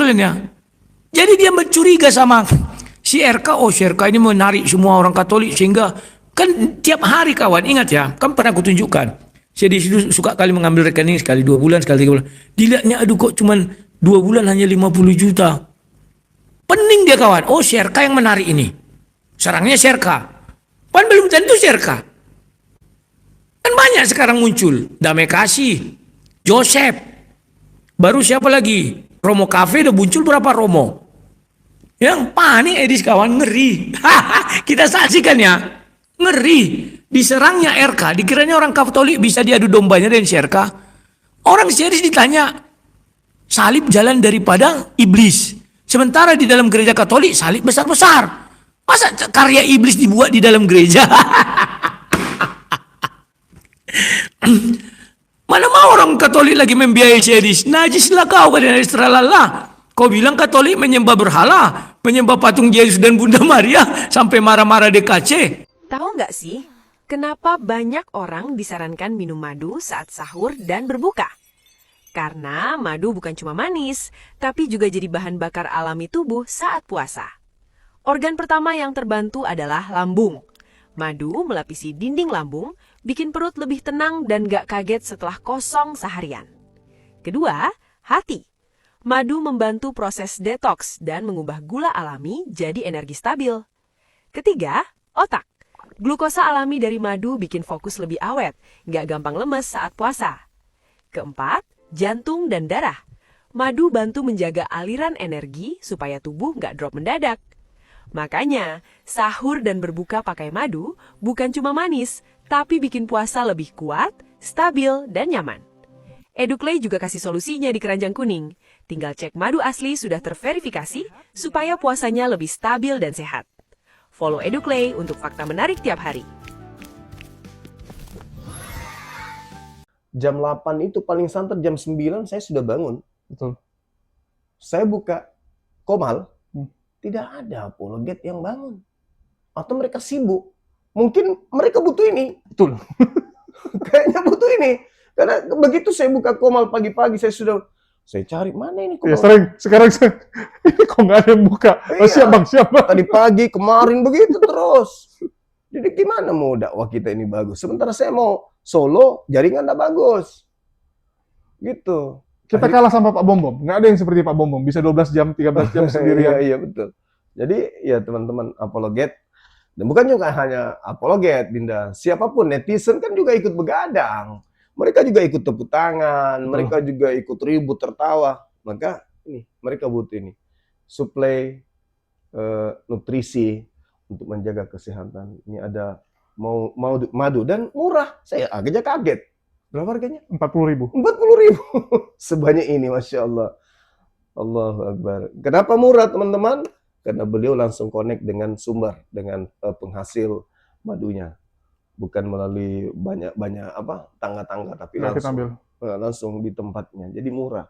kalian ya. Jadi dia mencuriga sama si RK. Oh, si RK ini menarik semua orang Katolik sehingga kan tiap hari kawan, ingat ya, kan pernah aku tunjukkan. Saya di situ suka kali mengambil rekening sekali 2 bulan, sekali 3 bulan. Dilihatnya aduh kok cuman 2 bulan hanya 50 juta. Pening dia kawan. Oh, si RK yang menarik ini. Sarangnya si RK. Pan belum tentu si RK. Kan banyak sekarang muncul. Damai Kasih, Joseph. Baru siapa lagi? Romo Cafe udah muncul berapa Romo? Yang panik Edis kawan, ngeri. Kita saksikan ya. Ngeri. Diserangnya RK. Dikiranya orang Katolik bisa diadu dombanya dengan si RK. Orang serius ditanya. Salib jalan daripada iblis. Sementara di dalam gereja Katolik salib besar-besar. Masa karya iblis dibuat di dalam gereja? Mana mau orang Katolik lagi membiayai Edis? Najislah kau, kata Edis, tralala. Kau bilang Katolik menyembah berhala, menyembah patung Yesus dan Bunda Maria, sampai marah-marah DKC. Tahu nggak sih, kenapa banyak orang disarankan minum madu saat sahur dan berbuka? Karena madu bukan cuma manis, tapi juga jadi bahan bakar alami tubuh saat puasa. Organ pertama yang terbantu adalah lambung. Madu melapisi dinding lambung, bikin perut lebih tenang dan gak kaget setelah kosong seharian. Kedua, hati. Madu membantu proses detoks dan mengubah gula alami jadi energi stabil. Ketiga, otak. Glukosa alami dari madu bikin fokus lebih awet, gak gampang lemes saat puasa. Keempat, jantung dan darah. Madu bantu menjaga aliran energi supaya tubuh gak drop mendadak. Makanya, sahur dan berbuka pakai madu bukan cuma manis, tapi bikin puasa lebih kuat, stabil, dan nyaman. Educlay juga kasih solusinya di keranjang kuning. Tinggal cek madu asli sudah terverifikasi supaya puasanya lebih stabil dan sehat. Follow Educlay untuk fakta menarik tiap hari. Jam 8 itu paling santer, jam 9 saya sudah bangun. Betul. Saya buka Komal, tidak ada apologet yang bangun. Atau mereka sibuk. Mungkin mereka butuh ini. Betul. Kayaknya butuh ini. Karena begitu saya buka Komal pagi-pagi, saya cari mana ini Komal. Ya sering, sekarang ini kok nggak ada yang buka. Oh, Iya. siap bang, siap bang. Tadi pagi, kemarin begitu terus. Jadi gimana mau dakwah kita ini bagus? Sementara saya mau solo, jaringan nggak bagus. Gitu. Kita kalah sama Pak Bom. Nggak ada yang seperti Pak Bom. Bisa 12 jam, 13 jam sendirian. Iya, betul. Jadi ya teman-teman apologet, dan bukan juga hanya apologet, Dinda. Siapapun, netizen kan juga ikut begadang. Mereka juga ikut tepuk tangan, mereka juga ikut ribut, tertawa. Maka ini, mereka butuh ini. Suplai nutrisi untuk menjaga kesehatan. Ini ada madu dan murah. Saya agaknya kaget. Berapa harganya? 40.000. 40.000. Sebanyak ini, Masya Allah. Allahu Akbar. Kenapa murah, teman-teman? Karena beliau langsung connect dengan sumber, dengan penghasil madunya. Bukan melalui banyak tangga-tangga, tapi langsung di tempatnya. Jadi murah.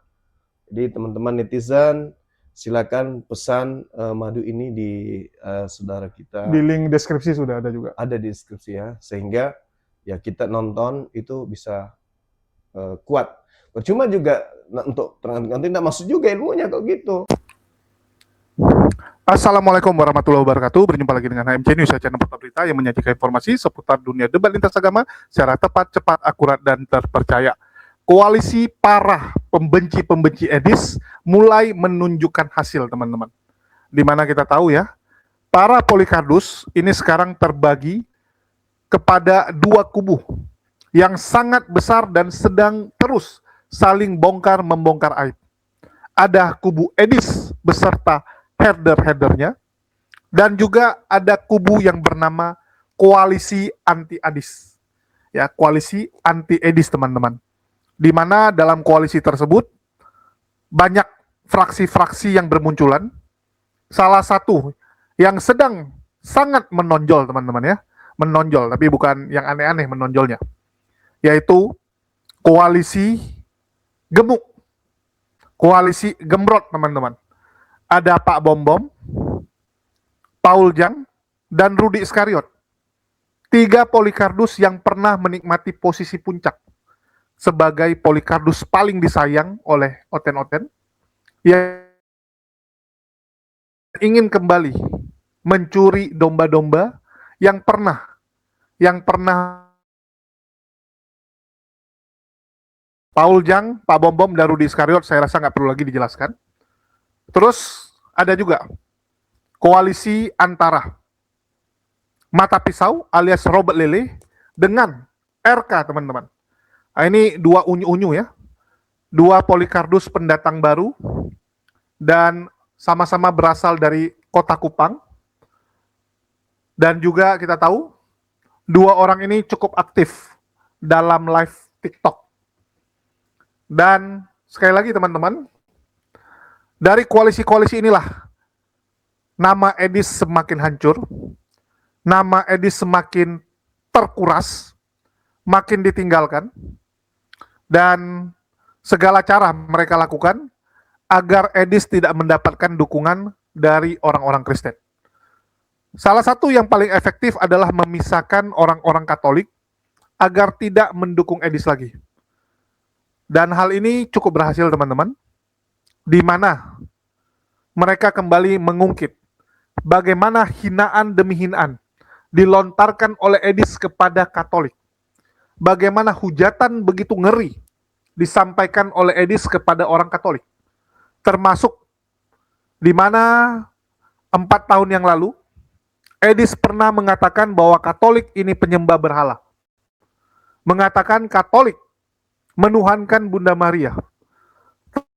Jadi teman-teman netizen, silakan pesan madu ini di saudara kita. Di link deskripsi sudah ada juga. Ada di deskripsi ya, sehingga ya kita nonton itu bisa kuat. Percuma juga untuk nanti tidak masuk juga ilmunya kalau gitu. Assalamualaikum warahmatullahi wabarakatuh. Berjumpa lagi dengan HMC News, channel portal berita yang menyajikan informasi seputar dunia debat lintas agama secara tepat, cepat, akurat, dan terpercaya. Koalisi para pembenci-pembenci Edis mulai menunjukkan hasil, teman-teman. Dimana kita tahu ya, para Polikardus ini sekarang terbagi kepada dua kubu yang sangat besar dan sedang terus saling bongkar-membongkar aib. Ada kubu Edis beserta herder-herdernya, dan juga ada kubu yang bernama koalisi anti-Adis. Ya, koalisi anti-Edis, teman-teman. Di mana dalam koalisi tersebut banyak fraksi-fraksi yang bermunculan. Salah satu yang sedang sangat menonjol, teman-teman ya. Menonjol, tapi bukan yang aneh-aneh menonjolnya. Yaitu koalisi gemuk. Koalisi gemrot, teman-teman. Ada Pak Bom, Paul Jang, dan Rudi Iskariot. 3 Polikardus yang pernah menikmati posisi puncak sebagai Polikardus paling disayang oleh Oten-Oten, ingin kembali mencuri domba-domba yang pernah Paul Jang, Pak Bom Bom, dan Rudi Iskariot, saya rasa nggak perlu lagi dijelaskan. Terus ada juga koalisi antara Mata Pisau alias Robert Lele dengan RK, teman-teman. Nah, ini dua unyu-unyu ya, dua Polikardus pendatang baru, dan sama-sama berasal dari kota Kupang. Dan juga kita tahu, dua orang ini cukup aktif dalam live TikTok. Dan sekali lagi teman-teman, dari koalisi-koalisi inilah nama Edis semakin hancur, nama Edis semakin terkuras, makin ditinggalkan, dan segala cara mereka lakukan agar Edis tidak mendapatkan dukungan dari orang-orang Kristen. Salah satu yang paling efektif adalah memisahkan orang-orang Katolik agar tidak mendukung Edis lagi. Dan hal ini cukup berhasil teman-teman, di mana mereka kembali mengungkit bagaimana hinaan demi hinaan dilontarkan oleh Edis kepada Katolik. Bagaimana hujatan begitu ngeri disampaikan oleh Edis kepada orang Katolik. Termasuk di mana 4 tahun yang lalu, Edis pernah mengatakan bahwa Katolik ini penyembah berhala. Mengatakan Katolik menuhankan Bunda Maria.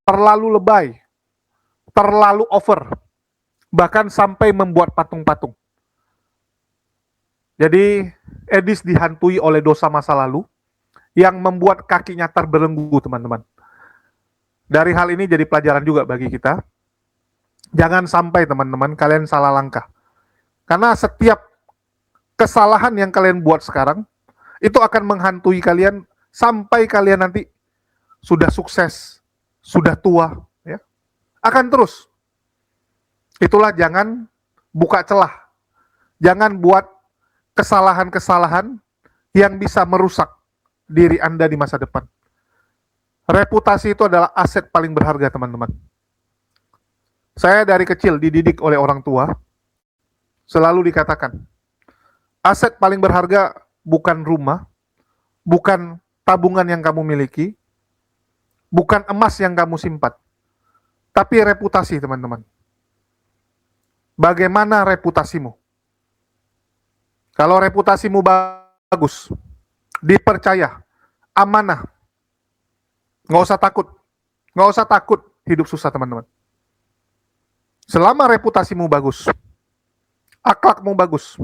Terlalu lebay, terlalu over, bahkan sampai membuat patung-patung. Jadi Edis dihantui oleh dosa masa lalu yang membuat kakinya terbelenggu, teman-teman. Dari hal ini jadi pelajaran juga bagi kita. Jangan sampai teman-teman kalian salah langkah. Karena setiap kesalahan yang kalian buat sekarang, itu akan menghantui kalian sampai kalian nanti sudah sukses, sudah tua, ya, akan terus. Itulah, jangan buka celah, jangan buat kesalahan-kesalahan yang bisa merusak diri Anda di masa depan. Reputasi itu adalah aset paling berharga, teman-teman. Saya dari kecil dididik oleh orang tua, selalu dikatakan, aset paling berharga bukan rumah, bukan tabungan yang kamu miliki, bukan emas yang kamu simpan, tapi reputasi, teman-teman. Bagaimana reputasimu? Kalau reputasimu bagus, dipercaya, amanah, nggak usah takut hidup susah, teman-teman. Selama reputasimu bagus, akhlakmu bagus,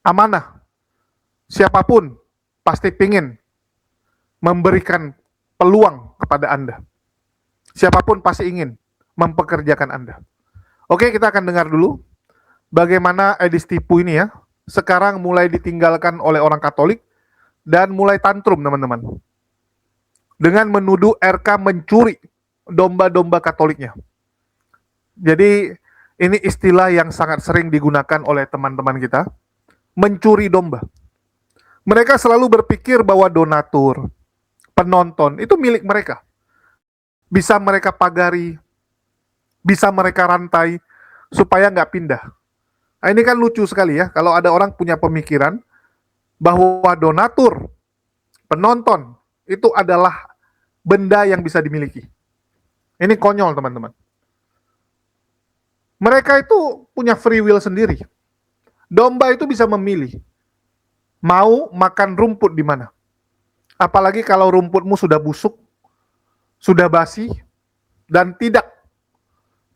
amanah, siapapun pasti pingin memberikan peluang kepada Anda. Siapapun pasti ingin mempekerjakan Anda. Oke, kita akan dengar dulu bagaimana Edis tipu ini ya, sekarang mulai ditinggalkan oleh orang Katolik dan mulai tantrum, teman-teman. Dengan menuduh RK mencuri domba-domba Katoliknya. Jadi ini istilah yang sangat sering digunakan oleh teman-teman kita, mencuri domba. Mereka selalu berpikir bahwa donatur, penonton, itu milik mereka. Bisa mereka pagari, bisa mereka rantai, supaya nggak pindah. Nah, ini kan lucu sekali ya, kalau ada orang punya pemikiran bahwa donatur, penonton, itu adalah benda yang bisa dimiliki. Ini konyol, teman-teman. Mereka itu punya free will sendiri. Domba itu bisa memilih mau makan rumput di mana. Apalagi kalau rumputmu sudah busuk, sudah basi, dan tidak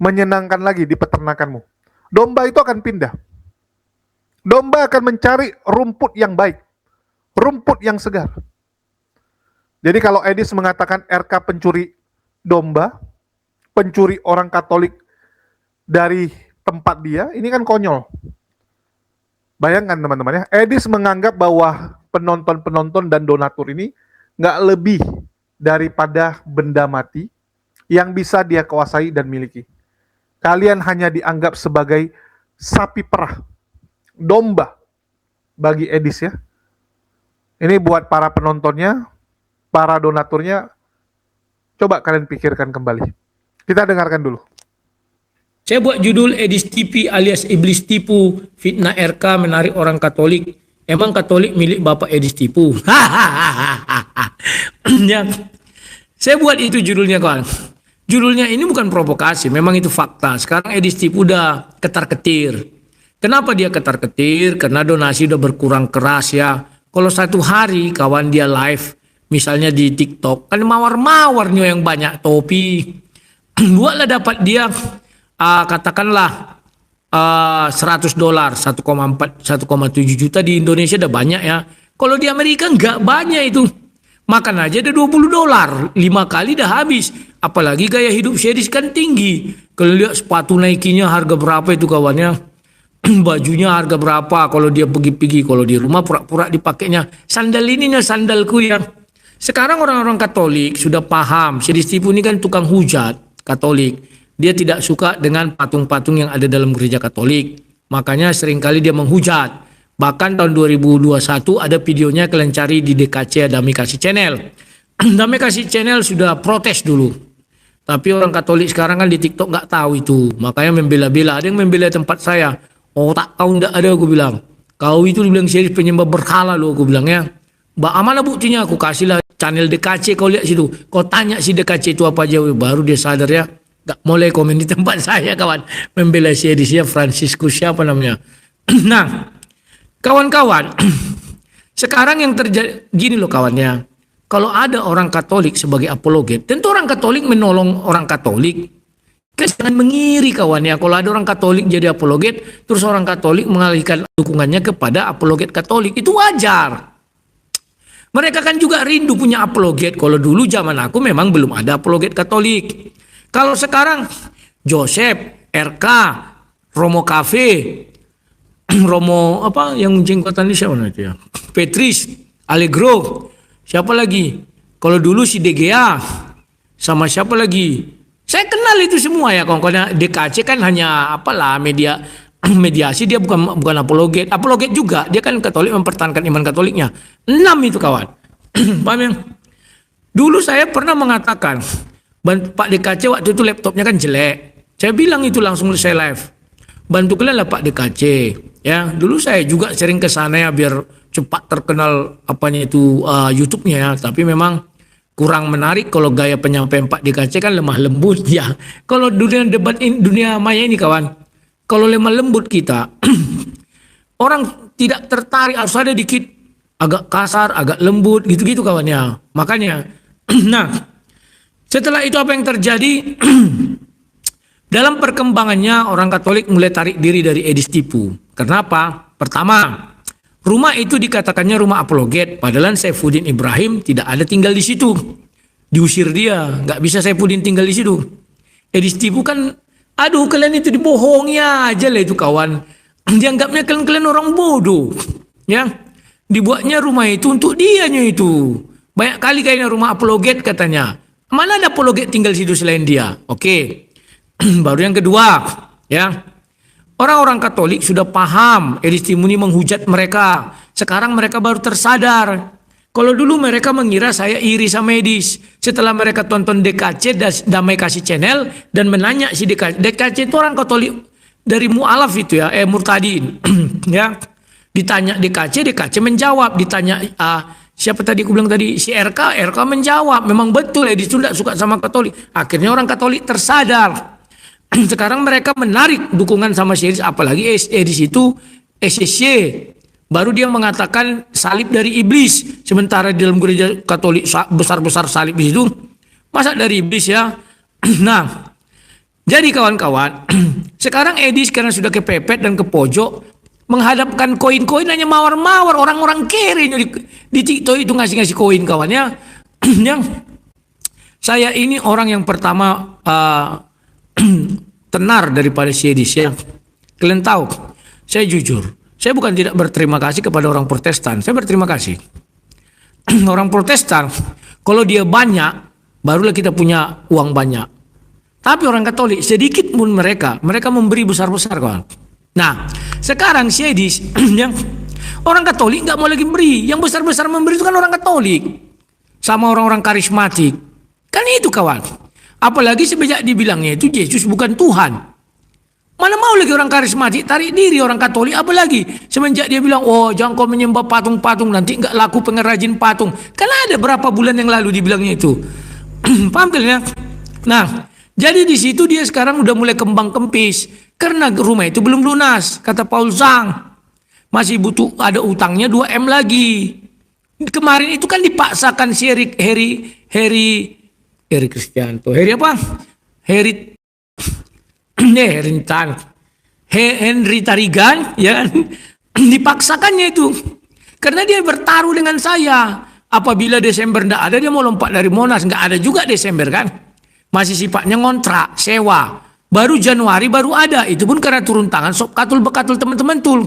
menyenangkan lagi di peternakanmu. Domba itu akan pindah. Domba akan mencari rumput yang baik, rumput yang segar. Jadi kalau Edis mengatakan RK pencuri domba, pencuri orang Katolik dari tempat dia, ini kan konyol. Bayangkan teman-teman ya, Edis menganggap bahwa penonton-penonton dan donatur ini nggak lebih daripada benda mati yang bisa dia kuasai dan miliki. Kalian hanya dianggap sebagai sapi perah, domba bagi Edis ya. Ini buat para penontonnya, para donaturnya, coba kalian pikirkan kembali. Kita dengarkan dulu. Saya buat judul Edis Tipi alias Iblis Tipu, fitnah RK menarik orang Katolik. Emang Katolik milik Bapak Edis Tipu? Ya. Saya buat itu judulnya kawan. Judulnya ini bukan provokasi, memang itu fakta. Sekarang Edis Tipu udah ketar-ketir. Kenapa dia ketar-ketir? Karena donasi udah berkurang keras ya. Kalau satu hari kawan dia live, misalnya di TikTok, kan mawar-mawarnya yang banyak topi. Buatlah dapat dia katakanlah $100, 1,7 juta di Indonesia udah banyak ya. Kalau di Amerika nggak banyak itu. Makan aja ada $20, 5 kali dah habis. Apalagi gaya hidup Syedis kan tinggi. Kalau lihat sepatu Nike-nya harga berapa itu kawannya. Bajunya harga berapa kalau dia pergi-pergi. Kalau di rumah pura-pura dipakainya. Sandal ininya sandalku ya. Sekarang orang-orang Katolik sudah paham. Syedis Tipu ini kan tukang hujat Katolik. Dia tidak suka dengan patung-patung yang ada dalam gereja Katolik. Makanya seringkali dia menghujat. Bahkan tahun 2021 ada videonya, kalian cari di DKC Damai Kasih Channel. Damai Kasih Channel sudah protes dulu. Tapi orang Katolik sekarang kan di TikTok nggak tahu itu. Makanya membela-bela. Ada yang membela tempat saya. Oh tak kau nggak ada aku bilang. Kau itu dibilang Syedis penyembah berhala loh aku bilang ya. Mana buktinya? Aku kasihlah channel DKC, kau lihat situ. Kau tanya si DKC itu apa aja. Baru dia sadar ya. Gak mulai komen di tempat saya kawan. Membela Syedis ya, Franciscus siapa namanya. Nah kawan-kawan, sekarang yang terjadi gini loh kawannya. Kalau ada orang Katolik sebagai apologet, tentu orang Katolik menolong orang Katolik. Jangan mengiri kawannya. Kalau ada orang Katolik jadi apologet, terus orang Katolik mengalihkan dukungannya kepada apologet Katolik, itu wajar. Mereka kan juga rindu punya apologet. Kalau dulu zaman aku memang belum ada apologet Katolik. Kalau sekarang Joseph, RK, Romo Cafe, Romo apa yang jenggotan ini siapa nanti ya? Petris, Allegro, siapa lagi? Kalau dulu si DGA sama siapa lagi? Saya kenal itu semua ya kawan-kawan. DKC kan hanya apalah mediasi, dia bukan apologet. Apologet juga, dia kan Katolik mempertahankan iman Katoliknya. 6 itu kawan. Paham ya? Dulu saya pernah mengatakan, Pak DKC waktu itu laptopnya kan jelek. Saya bilang itu langsung saya live. Bantu kalian lah Pak DKC. Ya, dulu saya juga sering ke sana ya biar cepat terkenal apanya itu YouTube-nya ya. Tapi memang kurang menarik kalau gaya penyampaian Pak DKC kan lemah lembut ya. Kalau dunia debat ini, dunia maya ini kawan, kalau lemah lembut kita orang tidak tertarik, harus ada dikit agak kasar, agak lembut gitu-gitu kawannya. Makanya nah, setelah itu apa yang terjadi? Dalam perkembangannya orang Katolik mulai tarik diri dari Edis Tipu. Kenapa? Pertama, rumah itu dikatakannya rumah apologet. Padahal Saifuddin Ibrahim tidak ada tinggal di situ. Diusir dia, nggak bisa Saifuddin tinggal di situ. Edis Tipu kan, aduh kalian itu dibohongi aja lah itu kawan. Dianggapnya kalian orang bodoh. Ya, dibuatnya rumah itu untuk dianya itu. Banyak kali kayaknya rumah apologet katanya. Mana ada apologet tinggal di situ selain dia? Oke. Baru yang kedua, ya. Orang-orang Katolik sudah paham Edis Tipu ini menghujat mereka. Sekarang mereka baru tersadar. Kalau dulu mereka mengira saya iri sama Edis. Setelah mereka tonton DKC Damai Kasih Channel dan menanya si DKC. DKC itu orang Katolik dari mualaf itu ya, murtadin. Ya. Ditanya DKC menjawab. Ditanya siapa tadi aku bilang tadi, si RK menjawab. Memang betul Edis itu tidak suka sama Katolik. Akhirnya orang Katolik tersadar. Sekarang mereka menarik dukungan sama Syedis, apalagi Edis itu SSC. Baru dia mengatakan salib dari iblis. Sementara di dalam gereja Katolik besar-besar salib di situ. Masa dari iblis ya? Nah, jadi kawan-kawan, sekarang Edis karena sudah kepepet dan ke pojok, menghadapkan koin-koin hanya mawar-mawar. Orang-orang kere di TikTok itu ngasih-ngasih koin kawannya. Yang saya ini orang yang pertama tenar daripada Syedis ya. Kalian tahu, saya jujur, saya bukan tidak berterima kasih kepada orang Protestan. Saya berterima kasih. Orang Protestan, kalau dia banyak, barulah kita punya uang banyak. Tapi orang Katolik, sedikit pun mereka memberi besar-besar kawan. Nah, sekarang Syedis yang orang Katolik nggak mau lagi beri. Yang besar-besar memberi itu kan orang Katolik. Sama orang-orang karismatik. Kan itu kawan. Apalagi sejak dibilangnya itu Yesus bukan Tuhan. Mana mau lagi orang karismatik tarik diri orang Katolik, apa lagi semenjak dia bilang, oh jangan kau menyembah patung-patung, nanti nggak laku pengrajin patung. Karena ada berapa bulan yang lalu dibilangnya itu. Paham kalian ya? Nah, jadi di situ dia sekarang udah mulai kembang kempis karena rumah itu belum lunas. Kata Paul Zhang, masih butuh, ada utangnya 2 M lagi. Kemarin itu kan dipaksakan si Heri Kristianto. Heri apa? Henry Tarigan, ya kan? Dipaksakannya itu karena dia bertaruh dengan saya. Apabila Desember tidak ada, dia mau lompat dari Monas. Nggak ada juga Desember kan, masih sifatnya ngontrak sewa. Baru Januari baru ada, itu pun karena turun tangan sop katul bekatul teman-teman tul.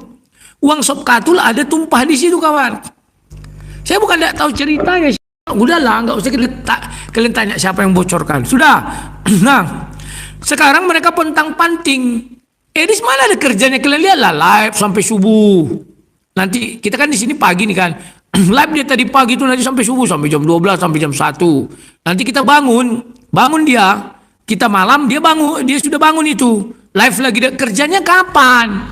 Uang sop katul ada tumpah di situ kawan. Saya bukan tidak tahu ceritanya. Udahlah, nggak usah kalian tanya siapa yang bocorkan. Sudah. Nah, sekarang mereka pontang-panting. Edis mana ada kerjanya, kalian lihatlah live sampai subuh. Nanti kita kan di sini pagi nih kan. Live dia tadi pagi itu nanti sampai subuh, sampai jam 12 sampai jam 1. Nanti kita bangun dia. Kita malam dia bangun, dia sudah bangun itu. Live lagi, kerjanya kapan?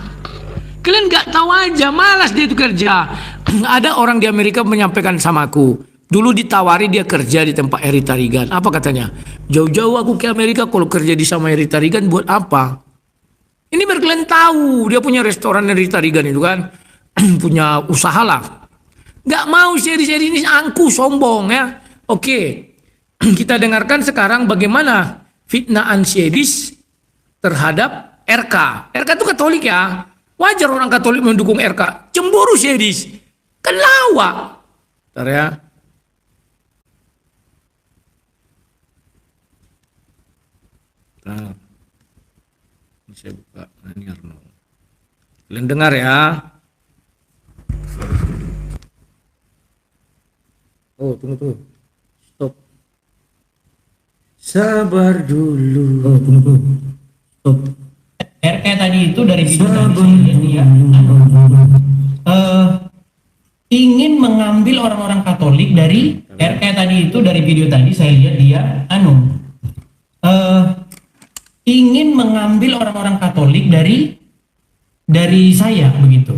Kalian nggak tahu aja, malas dia itu kerja. Ada orang di Amerika menyampaikan sama aku. Dulu ditawari dia kerja di tempat Heri Tarigan. Apa katanya? Jauh-jauh aku ke Amerika, kalau kerja di sama Heri Tarigan buat apa? Ini biar kalian tahu, dia punya restoran Heri Tarigan itu kan. Punya usaha lah. Gak mau seri-seri ini angku, sombong ya. Oke, kita dengarkan sekarang bagaimana fitnaan Syedis terhadap RK. RK itu Katolik ya. Wajar orang Katolik mendukung RK. Cemburu Syedis. Kan lawak. Bentar ya. Nah, ini saya buka. Ini Arno. Kalian dengar ya. Oh, tunggu. Stop. Sabar dulu. Oh, tunggu. Stop. RE tadi itu dari video tadi dia ingin mengambil orang-orang Katolik dari RE tadi itu dari video tadi saya lihat dia ingin mengambil orang-orang Katolik dari saya begitu.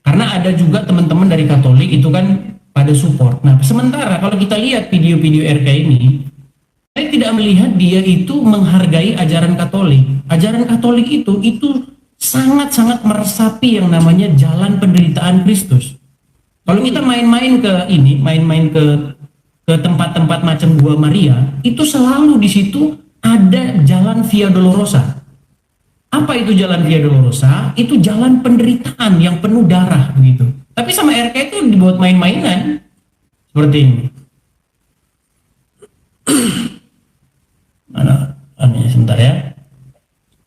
Karena ada juga teman-teman dari Katolik itu kan pada support. Nah, sementara kalau kita lihat video-video RK ini, saya tidak melihat dia itu menghargai ajaran Katolik. Ajaran Katolik itu sangat-sangat meresapi yang namanya jalan penderitaan Kristus. Kalau kita main-main ke tempat-tempat macam Gua Maria, itu selalu di situ ada jalan Via Dolorosa. Apa itu jalan Via Dolorosa? Itu jalan penderitaan yang penuh darah begitu. Tapi sama RK itu dibuat main-mainan seperti ini. Mana? Sebentar ya.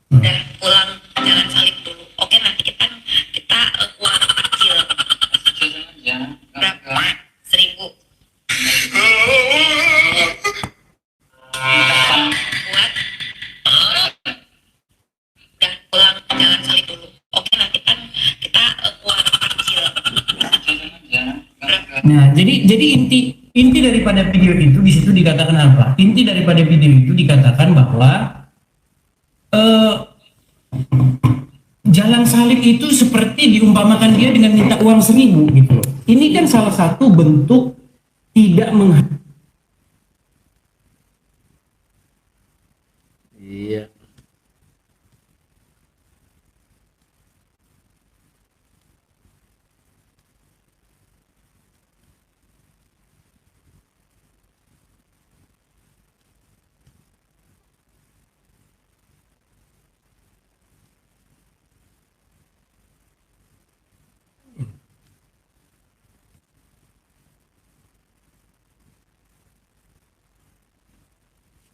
Udah pulang jalan salib dulu. Oke, nanti kita uang kecil. Berapa? 1.000. Buat. Udah pulang jalan salib dulu. Oke, nanti kita uang kecil. Berapa? Nah, jadi inti daripada video itu di situ dikatakan apa? Inti daripada video itu dikatakan bahwa jalan salib itu seperti diumpamakan dia dengan minta uang 1.000 gitu loh. Ini kan salah satu bentuk tidak Iya.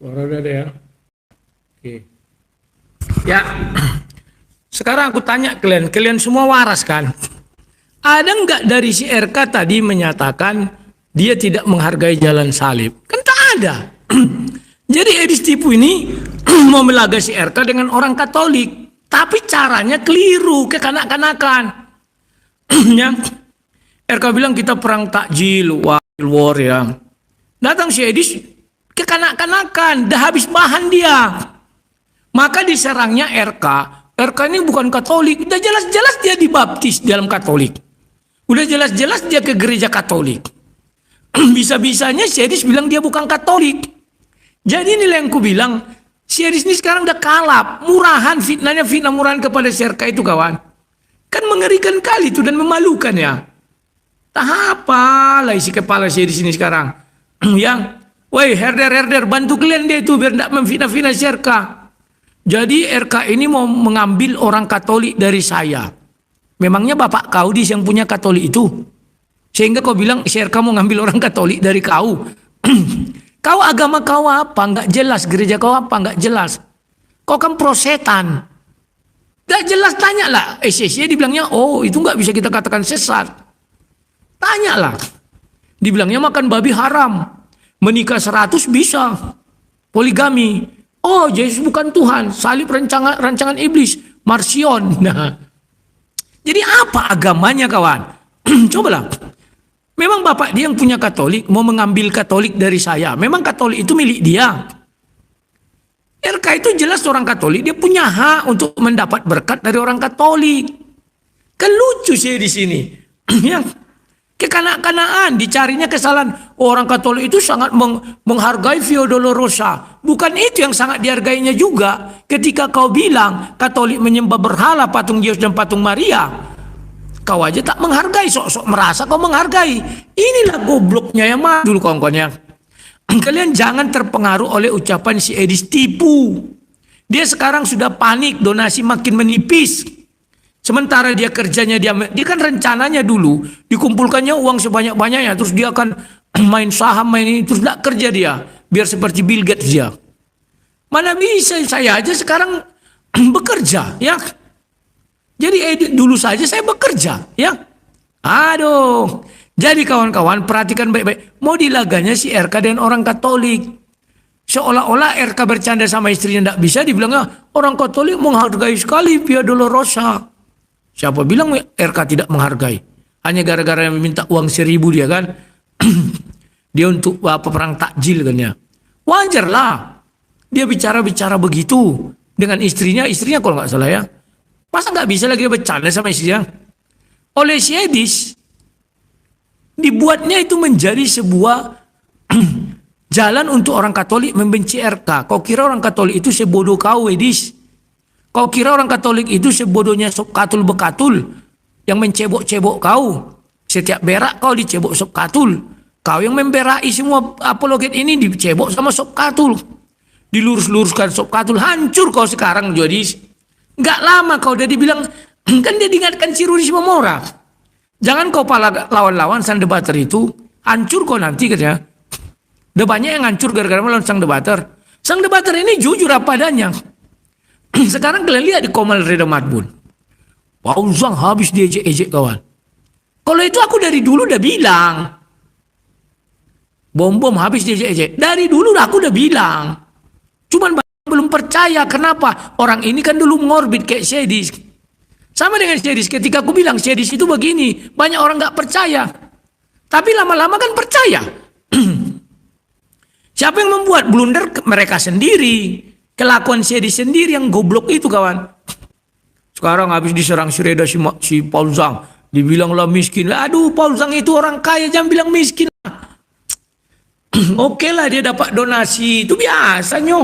Suara udah ada ya. Oke. Ya. Sekarang aku tanya kalian semua waras kan? Ada nggak dari si RK tadi menyatakan dia tidak menghargai jalan salib? Kan tak ada. Jadi Edis Tipu ini mau melaga si RK dengan orang Katolik, tapi caranya keliru, kekanak-kanakan. Ya. RK bilang kita perang takjil, wild war ya. Datang si Edis kekanak-kanakan, dah habis bahan dia. Maka diserangnya RK. RK ini bukan Katolik. Udah jelas-jelas dia dibaptis dalam Katolik. Udah jelas-jelas dia ke gereja Katolik. Bisa-bisanya Syedis bilang dia bukan Katolik. Jadi inilah yang ku bilang, Syedis ini sekarang udah kalap. Murahan fitnahnya, fitnah murahan kepada RK itu kawan. Kan mengerikan kali itu dan memalukan ya. Tak apalah isi kepala Syedis ini sekarang. Yang, woi herder bantu kalian dia itu biar tidak memfitnah-fitnah RK. Jadi RK ini mau mengambil orang Katolik dari saya. Memangnya bapak kau yang punya Katolik itu? Sehingga kau bilang RK mau ngambil orang Katolik dari kau. Kau agama kau apa? Nggak jelas. Gereja kau apa? Nggak jelas. Kau kan prosetan. Nggak jelas, tanyalah. SSY dibilangnya, oh itu nggak bisa kita katakan sesat. Tanyalah. Dibilangnya makan babi haram. Menikah 100 bisa. Poligami. Oh, Yesus bukan Tuhan, salib rancangan iblis, Marsion. Nah, jadi apa agamanya kawan? Cobalah. Memang bapak dia yang punya Katolik, mau mengambil Katolik dari saya. Memang Katolik itu milik dia. RK itu jelas orang Katolik, dia punya hak untuk mendapat berkat dari orang Katolik. Kan lucu sih di sini. Yang kekanak-kanaan dicarinya kesalahan. Orang Katolik itu sangat menghargai Via Dolorosa. Bukan itu yang sangat dihargainya juga. Ketika kau bilang Katolik menyembah berhala, patung Yesus dan patung Maria, kau aja tak menghargai, sok-sok merasa kau menghargai. Inilah gobloknya yang mah dulu kawan-kawannya. Kalian jangan terpengaruh oleh ucapan si Edis tipu. Dia sekarang sudah panik, donasi makin menipis. Sementara dia kerjanya, dia kan rencananya dulu dikumpulkannya uang sebanyak-banyaknya, terus dia akan main saham, main ini, terus tidak kerja dia, biar seperti Bill Gates dia. Mana bisa, saya aja sekarang bekerja, ya. Jadi dulu saja saya bekerja, ya. Aduh, jadi kawan-kawan perhatikan baik-baik. Mau dilaganya si RK dan orang Katolik. Seolah-olah RK bercanda sama istrinya tidak bisa, dibilangnya orang Katolik menghargai sekali Via Dolorosa. Siapa bilang RK tidak menghargai? Hanya gara-gara yang meminta uang 1.000 dia kan. Dia untuk apa perang takjil kan ya. Wajarlah. Dia bicara-bicara begitu dengan istrinya kalau nggak salah ya. Masa nggak bisa lagi bercanda sama istrinya? Oleh Syedis dibuatnya itu menjadi sebuah jalan untuk orang Katolik membenci RK. Kau kira orang Katolik itu sebodoh kau, Edis? Kau kira orang Katolik itu sebodohnya sop katul bekatul yang mencebok-cebok kau? Setiap berak kau dicebok sop katul. Kau yang memberai semua apologet ini dicebok sama sop katul. Dilurus-luruskan sop katul, hancur kau sekarang jadi. Nggak lama kau udah dibilang, kan dia diingatkan si Rudi Simomora. Jangan kau pala lawan-lawan sang debater itu, hancur kau nanti katanya. Udah banyak yang hancur gara-gara melawan sang debater. Sang debater ini jujur apa adanya. Sekarang kalian lihat di Komal Reda Matbun. Pauzang habis diejek-ejek kawan. Kalau itu aku dari dulu udah bilang. Bom-bom habis diejek-ejek. Dari dulu aku udah bilang. Cuman belum percaya. Kenapa? Orang ini kan dulu ngorbit kayak Syedis. Sama dengan Syedis. Ketika aku bilang Syedis itu begini. Banyak orang gak percaya. Tapi lama-lama kan percaya. Siapa yang membuat blunder? Mereka sendiri. Kelakuan Syedis sendiri yang goblok itu kawan. Sekarang habis diserang si Reda si Paul Zhang. Dibilanglah miskin. Aduh Paul Zhang itu orang kaya, jangan bilang miskin. Oke lah dia dapat donasi. Itu biasanya.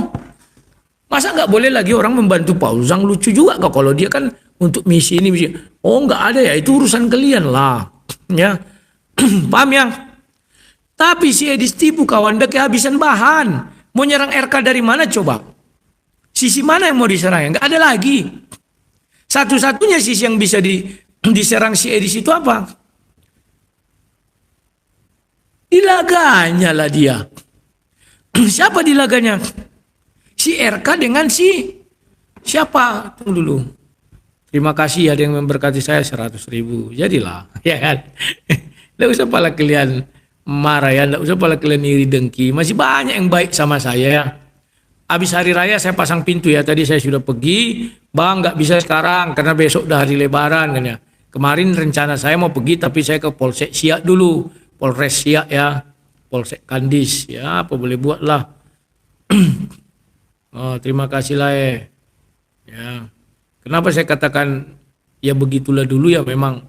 Masa nggak boleh lagi orang membantu Paul Zhang? Lucu juga kok kalau dia kan untuk misi ini. Misi. Oh nggak ada ya, itu urusan kalian lah. Ya. Paham ya? Tapi si Edis tipu kawan. Udah kehabisan bahan. Mau nyerang RK dari mana coba? Sisi mana yang mau diserang? Nggak ada lagi. Satu-satunya sisi yang bisa diserang si Edis itu apa? Dilaganya lah dia. Siapa dilaganya? Si RK dengan si siapa? Tunggu dulu. Terima kasih ada yang memberkati saya 100.000. Jadilah, ya kan? Nggak usah pala kalian marah ya, nggak usah pala kalian iri dengki. Masih banyak yang baik sama saya. Habis hari raya saya pasang pintu ya. Tadi saya sudah pergi, bang nggak bisa sekarang karena besok udah hari Lebaran kan ya. Kemarin rencana saya mau pergi tapi saya ke Polsek Siak dulu, Polres Siak ya, Polsek Kandis ya, apa boleh buat lah. Oh, terima kasih lah Ya. Kenapa saya katakan ya begitulah dulu ya, memang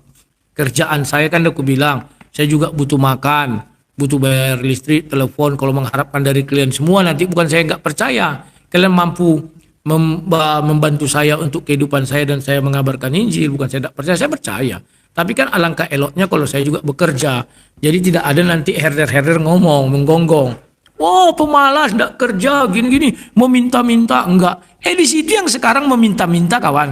kerjaan saya kan aku bilang, saya juga butuh makan, butuh bayar listrik, telepon. Kalau mengharapkan dari kalian semua nanti bukan saya nggak percaya. Kalian mampu membantu saya untuk kehidupan saya dan saya mengabarkan Injil, bukan saya tidak percaya, saya percaya. Tapi kan alangkah eloknya kalau saya juga bekerja. Jadi tidak ada nanti herder-herder ngomong, menggonggong. Oh pemalas, tidak kerja, gini-gini, meminta-minta, enggak. Di situ yang sekarang meminta-minta kawan.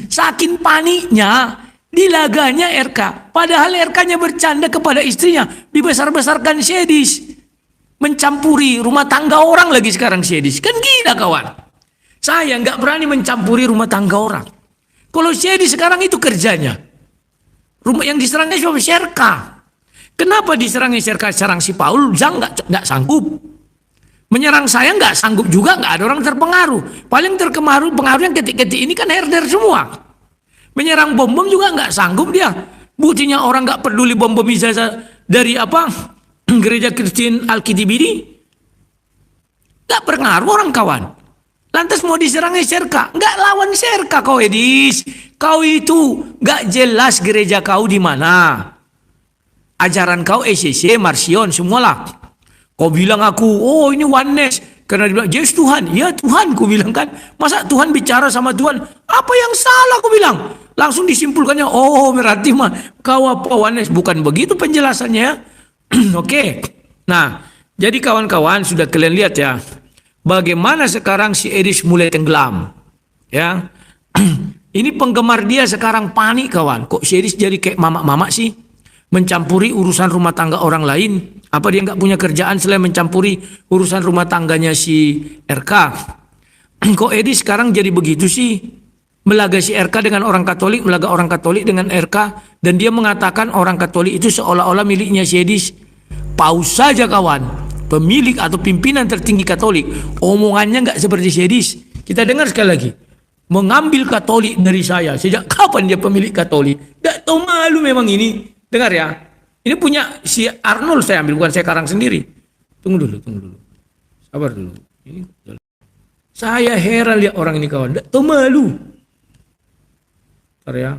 Saking paniknya, dilaganya RK. Padahal RK-nya bercanda kepada istrinya, dibesar-besarkan sedis. Mencampuri rumah tangga orang lagi sekarang sedis. Kan gila kawan. Saya nggak berani mencampuri rumah tangga orang. Kalau sedis sekarang itu kerjanya. Rumah yang diserangnya cuma Serka. Kenapa diserangnya Serka, serang si Paul? Zhang nggak sanggup. Menyerang saya nggak sanggup juga, nggak ada orang terpengaruh. Paling pengaruh yang ketik-ketik ini kan herder semua. Menyerang bom-bom juga nggak sanggup dia. Buktinya orang nggak peduli bom-bom ijazah dari apa gereja Kristen Al-Kitibidi. Nggak pengaruh orang kawan. Lantas mau diserangnya Serka, nggak lawan Serka kau Edis. Kau itu nggak jelas gereja kau di mana. Ajaran kau ECC, Marsion, semualah. Kau bilang aku, oh ini oneness. Karena dia bilang, Yesus Tuhan. Ya Tuhan, ku bilang kan. Masa Tuhan bicara sama Tuhan? Apa yang salah, ku bilang. Langsung disimpulkannya, oh berarti mah kau apa oneness. Bukan begitu penjelasannya. Oke. Nah, jadi kawan-kawan sudah kalian lihat ya. Bagaimana sekarang si Edis mulai tenggelam. Ya. Ini penggemar dia sekarang panik kawan. Kok si Edis jadi kayak mama-mama sih? Mencampuri urusan rumah tangga orang lain. Apa dia nggak punya kerjaan selain mencampuri urusan rumah tangganya si RK? Kok Edis sekarang jadi begitu sih? Melaga si RK dengan orang Katolik, melaga orang Katolik dengan RK, dan dia mengatakan orang Katolik itu seolah-olah miliknya si Edis. Paus saja kawan, pemilik atau pimpinan tertinggi Katolik, omongannya nggak seperti si Edis. Kita dengar sekali lagi. Mengambil Katolik dari saya. Sejak kapan dia pemilik Katolik? Nggak tahu malu memang ini. Dengar ya, ini punya si Arnold saya ambil, bukan saya karang sendiri. Tunggu dulu. Sabar dulu. Ini, saya heran lihat orang ini kawan, tidak tahu malu. Bentar ya.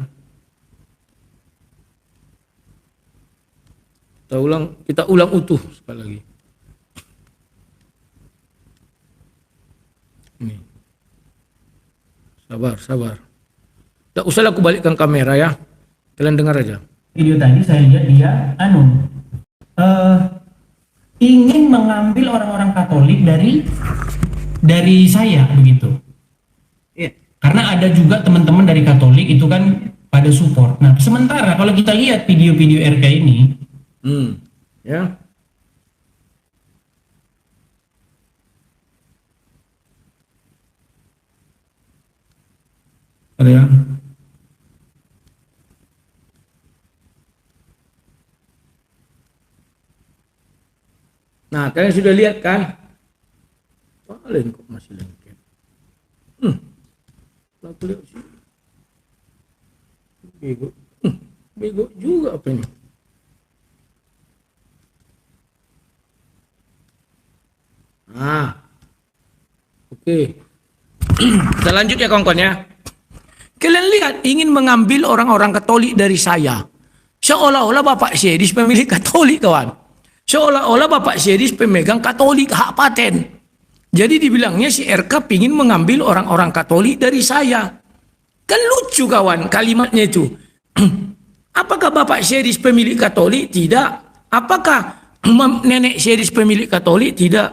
Kita ulang utuh sekali lagi. Ini. Sabar. Tidak usah aku balikkan kamera ya. Kalian dengar aja. Video tadi saya lihat dia ingin mengambil orang-orang Katolik dari saya begitu. Karena ada juga teman-teman dari Katolik itu kan pada support. Nah, sementara kalau kita lihat video-video RK ini, ya. Ada ya. Nah, kalian sudah lihat kan? Paling kok masih lengket. Aku lihat sih. Bego juga apa ini? Oke. Kita lanjut ya kawan-kawan ya. Kalian lihat, ingin mengambil orang-orang Katolik dari saya. Seolah-olah Bapak Sedis pemilik Katolik kawan. Seolah-olah Bapak Sedis pemegang Katolik, hak paten. Jadi dibilangnya si RK pingin mengambil orang-orang Katolik dari saya. Kan lucu kawan kalimatnya itu. Apakah Bapak Sedis pemilik Katolik? Tidak. Apakah nenek Sedis pemilik Katolik? Tidak.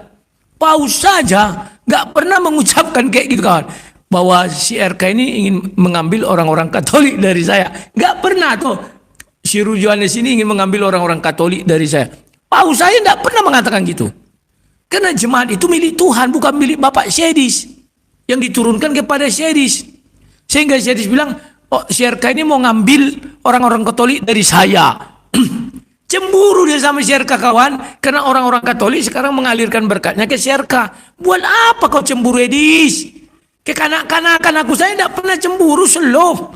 Paus saja nggak pernah mengucapkan kayak gitu kawan. Bahwa si RK ini ingin mengambil orang-orang Katolik dari saya. Nggak pernah tuh. Si Rujuanes ini ingin mengambil orang-orang Katolik dari saya. Paus saya tidak pernah mengatakan gitu. Karena jemaat itu milik Tuhan, bukan milik Bapak Sedis. Yang diturunkan kepada Sedis. Sehingga Sedis bilang, oh si RK ini mau ngambil orang-orang Katolik dari saya. Cemburu dia sama si RK kawan. Karena orang-orang Katolik sekarang mengalirkan berkatnya ke si RK. Buat apa kau cemburu Edis? Kekanak-kanakan aku, saya tidak pernah cemburu, slow.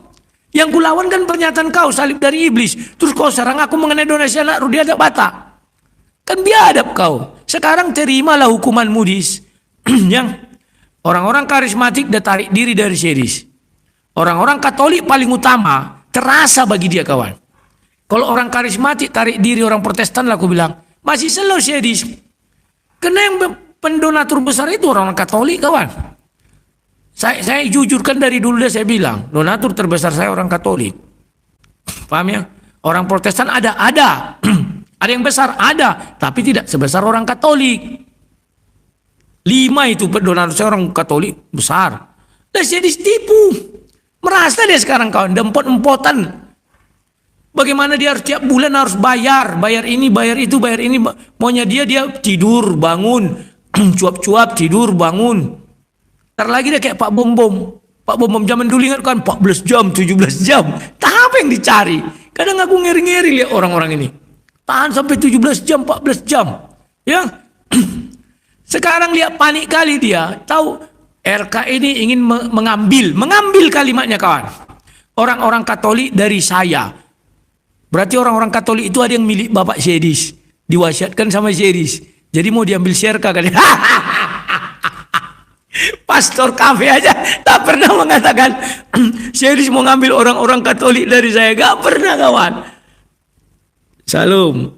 Yang kulawan kan pernyataan kau, salib dari iblis. Terus kau serang aku mengenai donasi anak Rudiada Bata. Kan biadab kau. Sekarang terimalah hukuman mudis. Yang Orang-orang karismatik dia tarik diri dari Sedis. Orang-orang Katolik paling utama terasa bagi dia kawan. Kalau orang karismatik tarik diri, orang Protestan lah aku bilang masih slow Sedis. Karena yang pendonatur besar itu orang Katolik kawan. Saya jujurkan dari dulu saya bilang donatur terbesar saya orang Katolik. Paham ya? Orang Protestan ada. Ada yang besar, ada, tapi tidak sebesar orang Katolik. 5 itu donatur saya orang Katolik besar. Dan saya ditipu. Merasa dia sekarang kawan, empot-empotan. Bagaimana dia harus tiap bulan harus bayar ini, bayar itu, bayar ini. Maunya dia tidur, bangun, cuap-cuap, tidur, bangun. Ntar lagi dia kayak Pak Bom Bom. Pak Bom Bom zaman dulu ingat kan 14 jam, 17 jam. Apa yang dicari? Kadang aku ngeri-ngeri lihat orang-orang ini. Tahan sampai 17 jam, 14 jam. Ya. Sekarang lihat panik kali dia. Tahu RK ini ingin mengambil kalimatnya kawan. Orang-orang Katolik dari saya. Berarti orang-orang Katolik itu ada yang milik Bapak Sedis. Diwasiatkan sama Sedis. Jadi mau diambil Sherka kali. Pastor kafe aja tak pernah mengatakan Sedis mau ngambil orang-orang Katolik dari saya. Gak pernah kawan. Salam.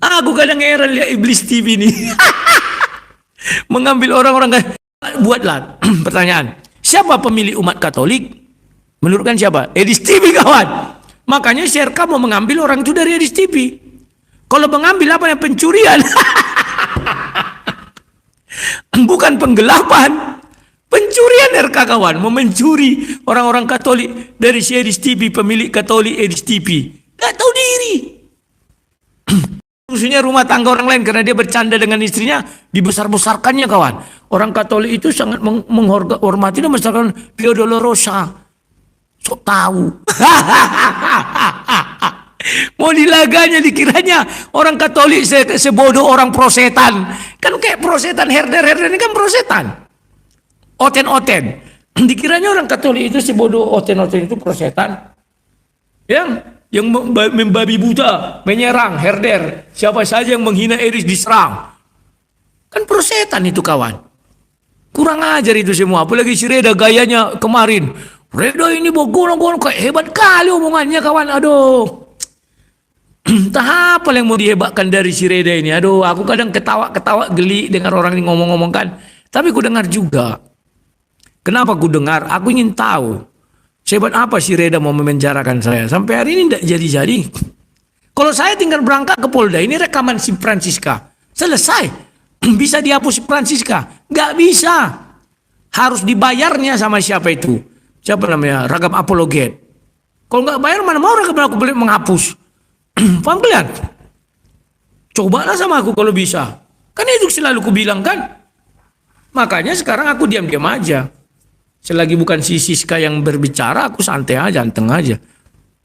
Aku kadang heran lihat Iblis TV ini. Mengambil orang-orang. Buatlah pertanyaan. Siapa pemilik umat Katolik? Menurut kan siapa? Edis TV kawan. Makanya Sherka mau mengambil orang itu dari Edis TV. Kalau mengambil apa yang pencurian? Bukan penggelapan. Pencurian RK kawan. Mau mencuri orang-orang Katolik dari si Edis TV. Pemilik Katolik Edis TV. Gak tahu diri. Khususnya rumah tangga orang lain karena dia bercanda dengan istrinya dibesar-besarkannya kawan. Orang Katolik itu sangat menghormati dan membesarkan Pio Dolorosa. Sok tahu. Mau dilaganya dikiranya orang Katolik sebodoh orang prosetan. Kan kayak prosetan herder ini kan prosetan. Oten-oten. Dikiranya orang Katolik itu sebodoh oten-oten itu prosetan. Yang membabi buta, menyerang, herder. Siapa saja yang menghina Edis diserang. Kan prosetan itu kawan. Kurang ajar itu semua. Apalagi si Reda gayanya kemarin. Reda ini bogono-gono kayak hebat kali omongannya kawan. Aduh. Entah apa yang mau dihebatkan dari si Reda ini. Aduh, aku kadang ketawa-ketawa geli dengar orang ini ngomong-ngomong kan. Tapi aku dengar juga. Kenapa aku dengar? Aku ingin tahu. Sehebat apa si Reda mau memenjarakan saya? Sampai hari ini tidak jadi-jadi. Kalau saya tinggal berangkat ke Polda, ini rekaman si Francisca. Selesai. Bisa dihapus si Francisca? Nggak bisa. Harus dibayarnya sama siapa itu? Siapa namanya? Ragam apologet. Kalau nggak bayar, mana mau ragam aku boleh menghapus? Paham kalian? Cobalah sama aku kalau bisa. Kan itu selalu ku bilang kan. Makanya sekarang aku diam-diam aja. Selagi bukan si Siska yang berbicara, aku santai aja, anteng aja.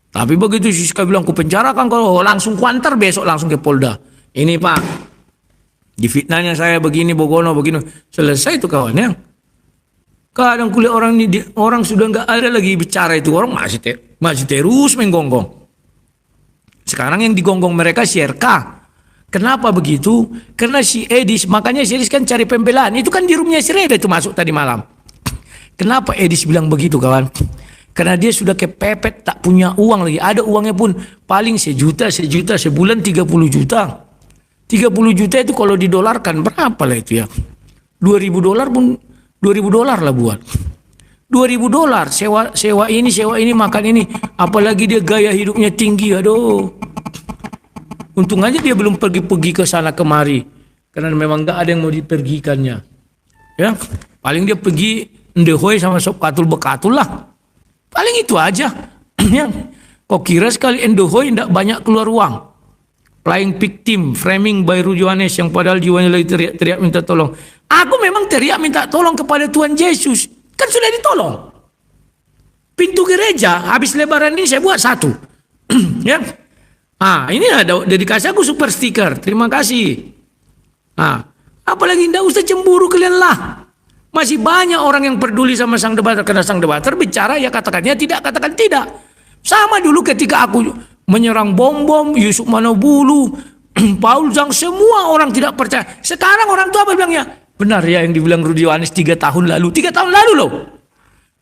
Tapi begitu Siska bilang, ku penjarakan kalau langsung kuantar besok langsung ke Polda. Ini Pak, di fitnahnya saya begini, bogono, begini. Selesai itu kawannya. Kadang kuliah orang sudah nggak ada lagi bicara itu. Orang masih terus menggonggong. Sekarang yang digonggong mereka si RK. Kenapa begitu? Karena si Edis, makanya si Edis kan cari pembelaan. Itu kan di rumahnya si Reda itu masuk tadi malam. Kenapa Edis bilang begitu kawan? Karena dia sudah kepepet, tak punya uang lagi. Ada uangnya pun paling sejuta sebulan 30 juta. 30 juta itu kalau didolarkan berapa lah itu ya? 2.000 dolar pun 2.000 dolar lah buat. 2.000 dolar sewa ini makan ini. Apalagi dia gaya hidupnya tinggi, aduh. Untung aja dia belum pergi ke sana kemari. Karena memang gak ada yang mau dipergikannya. Ya, paling dia pergi ndehoy sama sop katul-bekatul lah. Paling itu aja. Kok kira sekali endehoy tidak banyak keluar uang. Flying victim, framing by Rujuanes yang padahal jiwanya lagi teriak-teriak minta tolong. Aku memang teriak minta tolong kepada Tuhan Yesus. Kan sudah ditolong. Pintu gereja habis lebaran ini saya buat 1. Ya. Ini ada dedikasi aku super stiker. Terima kasih. Apalagi tidak usah cemburu kalian lah. Masih banyak orang yang peduli sama sang debater. Karena sang debater bicara ya katakannya tidak, katakan tidak. Sama dulu ketika aku menyerang Bom-Bom, Yusuf Manobulu, Paul Zhang, semua orang tidak percaya. Sekarang orang tua bilangnya, Benar ya yang dibilang Rudi Yohanes 3 tahun lalu. 3 tahun lalu loh.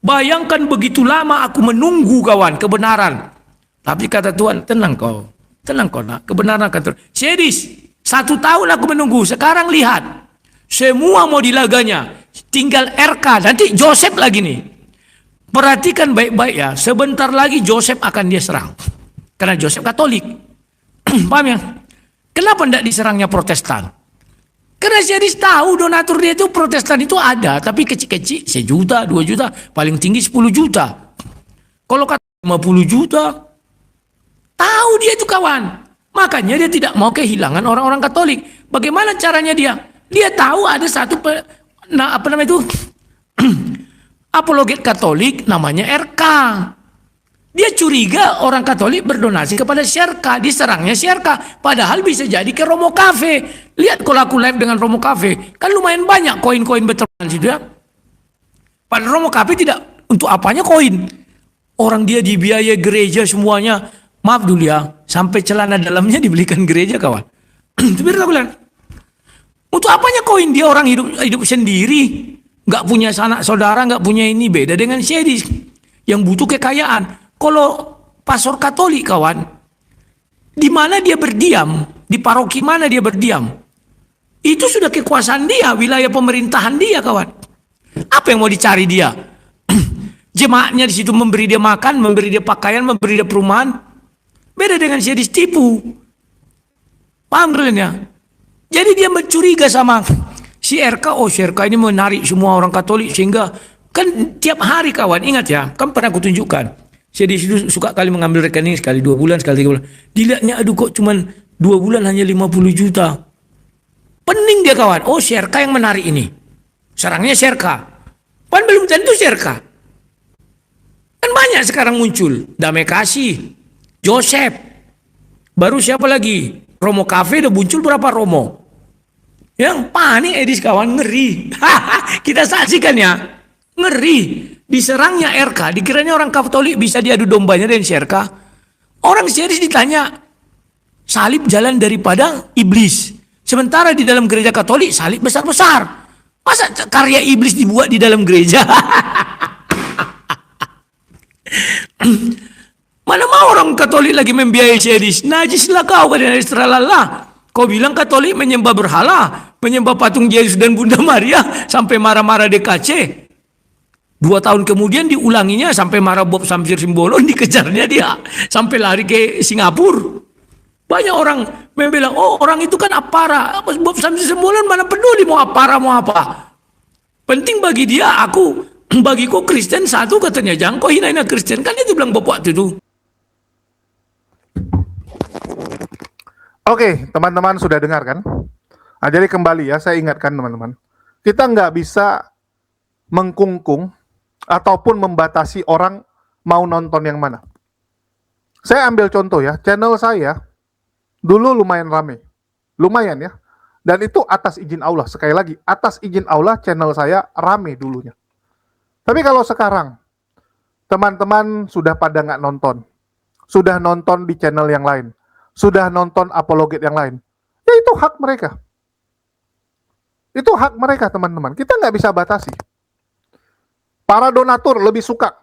Bayangkan begitu lama aku menunggu kawan kebenaran. Tapi kata Tuhan, tenang kau. Tenang kau nak. Kebenaran kata Tuhan. Sedis, 1 tahun aku menunggu. Sekarang lihat. Semua mau dilaganya. Tinggal RK. Nanti Joseph lagi nih. Perhatikan baik-baik ya. Sebentar lagi Joseph akan dia serang. Karena Joseph Katolik. Paham ya? Kenapa tidak diserangnya Protestan? Karena Sedis tahu donatur dia itu Protestan itu ada. Tapi kecil-kecil 1 juta, 2 juta. Paling tinggi 10 juta. Kalau kata 50 juta. Tahu dia itu kawan. Makanya dia tidak mau kehilangan orang-orang Katolik. Bagaimana caranya dia? Dia tahu ada satu apologet Katolik namanya RK. Dia curiga orang Katolik berdonasi kepada Syarka, diserangnya Syarka. Padahal bisa jadi ke Romo Cafe. Lihat kalau aku live dengan Romo Cafe, kan lumayan banyak koin-koin berterbangan situ ya. Pada Romo Cafe tidak untuk apanya koin. Orang dia dibiayai gereja semuanya. Maaf dulu ya, sampai celana dalamnya dibelikan gereja kawan. Tapi aku bilang, untuk apanya koin? Dia orang hidup sendiri, nggak punya sanak saudara, nggak punya ini. Beda dengan Sedis yang butuh kekayaan. Kalau pastor Katolik kawan, di mana dia berdiam, di paroki mana dia berdiam, itu sudah kekuasaan dia, wilayah pemerintahan dia kawan. Apa yang mau dicari dia? Jemaatnya di situ memberi dia makan, memberi dia pakaian, memberi dia perumahan. Beda dengan Sedis tipu. Paham kalian ya? Jadi dia mencuriga sama si RK. Oh, si RK ini menarik semua orang Katolik sehingga kan tiap hari kawan, ingat ya, kan pernah aku tunjukkan. Sedis itu suka kali mengambil rekening sekali 2 bulan, sekali 3 bulan. Dilihatnya aduh kok cuman 2 bulan hanya 50 juta. Pening dia kawan. Oh, si RK yang menarik ini. Serangnya si RK. Pan belum tentu si RK. Kan banyak sekarang muncul. Damai Kasih, Joseph. Baru siapa lagi? Romo Cafe udah muncul berapa Romo? Yang panik Edis kawan, ngeri. Kita saksikan ya. Ngeri. Diserangnya RK, dikiranya orang Katolik bisa diadu dombanya dengan RK. Orang serius ditanya, salib jalan daripada iblis. Sementara di dalam gereja Katolik salib besar-besar. Masa karya iblis dibuat di dalam gereja? Mana mau orang Katolik lagi membiayai Sedis? Najislah kau, kata Israelallah. Kau bilang Katolik menyembah berhala, menyembah patung Yesus dan Bunda Maria, sampai marah-marah DKC. 2 tahun kemudian diulanginya, sampai marah Bob Samsir Simbolon, dikejarnya dia. Sampai lari ke Singapura. Banyak orang bilang, oh orang itu kan apara. Bob Samsir Simbolon mana peduli mau apara mau apa. Penting bagi dia, bagiku Kristen satu katanya, jangan kau hina-hina Kristen. Kan itu bilang bapak itu. Oke, teman-teman sudah dengar kan? Nah, jadi kembali ya, saya ingatkan teman-teman. Kita nggak bisa mengkungkung ataupun membatasi orang mau nonton yang mana. Saya ambil contoh ya, channel saya dulu lumayan rame. Lumayan ya. Dan itu atas izin Allah. Sekali lagi, atas izin Allah channel saya rame dulunya. Tapi kalau sekarang, teman-teman sudah pada nggak nonton. Sudah nonton di channel yang lain. Sudah nonton apologet yang lain. Ya itu hak mereka. Itu hak mereka teman-teman. Kita nggak bisa batasi. Para donatur lebih suka